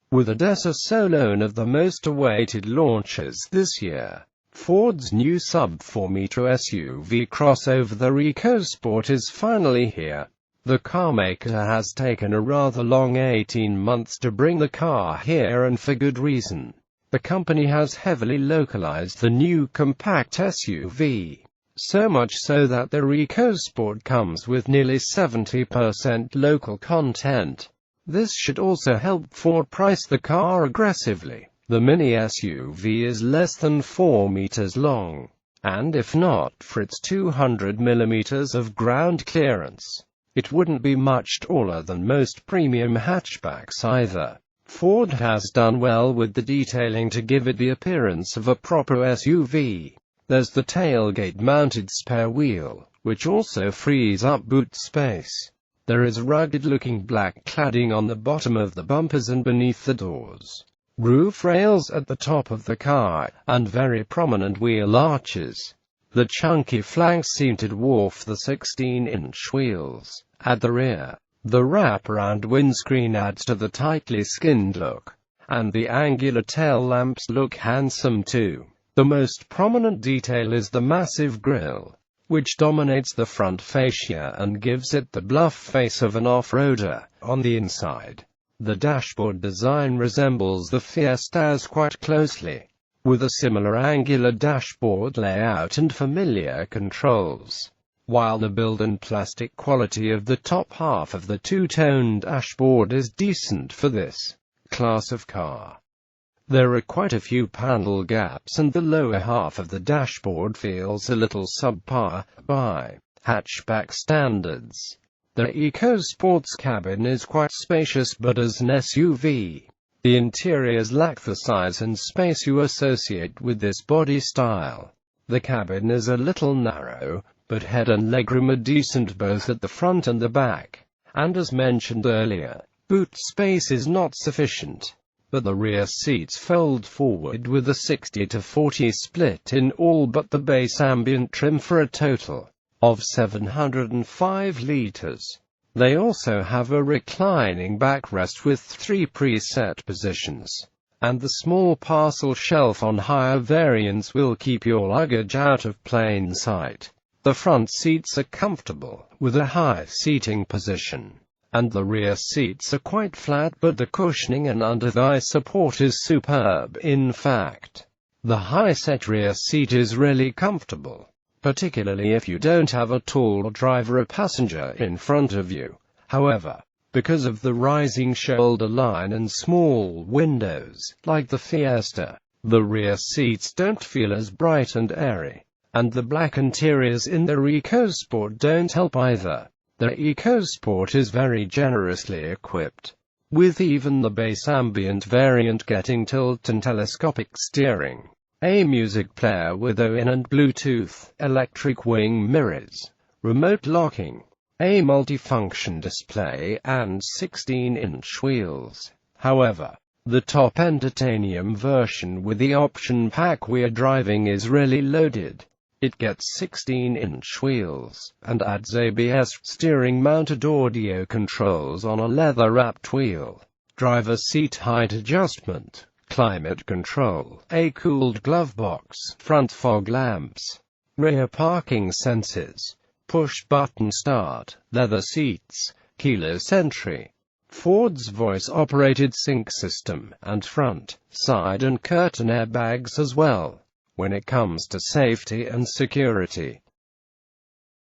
With Odessa Solon of the most awaited launches this year, Ford's new sub-4-meter SUV crossover, the EcoSport, is finally here. The carmaker has taken a rather long 18 months to bring the car here, and for good reason. The company has heavily localized the new compact SUV, so much so that the EcoSport comes with nearly 70% local content. This should also help Ford price the car aggressively. The mini SUV is less than 4 meters long, and if not for its 200 millimeters of ground clearance, it wouldn't be much taller than most premium hatchbacks either. Ford has done well with the detailing to give it the appearance of a proper SUV. There's the tailgate-mounted spare wheel, which also frees up boot space. There is rugged-looking black cladding on the bottom of the bumpers and beneath the doors, roof rails at the top of the car, and very prominent wheel arches. The chunky flanks seem to dwarf the 16-inch wheels at the rear. The wraparound windscreen adds to the tightly skinned look, and the angular tail lamps look handsome too. The most prominent detail is the massive grille, which dominates the front fascia and gives it the bluff face of an off-roader. On the inside, the dashboard design resembles the Fiesta's quite closely, with a similar angular dashboard layout and familiar controls, while the build and plastic quality of the top half of the two-tone dashboard is decent for this class of car. There are quite a few panel gaps, and the lower half of the dashboard feels a little subpar by hatchback standards. The EcoSport's cabin is quite spacious, but as an SUV, the interiors lack the size and space you associate with this body style. The cabin is a little narrow, but head and legroom are decent both at the front and the back, and as mentioned earlier, boot space is not sufficient. But the rear seats fold forward with a 60-40 split in all but the base ambient trim for a total of 705 liters. They also have a reclining backrest with 3 preset positions, and the small parcel shelf on higher variants will keep your luggage out of plain sight. The front seats are comfortable, with a high seating position, and the rear seats are quite flat, but the cushioning and under-thigh support is superb. In fact, the high-set rear seat is really comfortable, particularly if you don't have a tall driver or passenger in front of you. However, because of the rising shoulder line and small windows, like the Fiesta, the rear seats don't feel as bright and airy, and the black interiors in the EcoSport don't help either. The EcoSport is very generously equipped, with even the base ambient variant getting tilt and telescopic steering, a music player with OIN and Bluetooth, electric wing mirrors, remote locking, a multifunction display, and 16-inch wheels. However, the top-end titanium version with the option pack we're driving is really loaded. It gets 16-inch wheels, and adds ABS steering-mounted audio controls on a leather-wrapped wheel, driver seat height adjustment, climate control, a cooled glove box, front fog lamps, rear parking sensors, push-button start, leather seats, keyless entry, Ford's voice-operated sync system, and front, side and curtain airbags as well. When it comes to safety and security,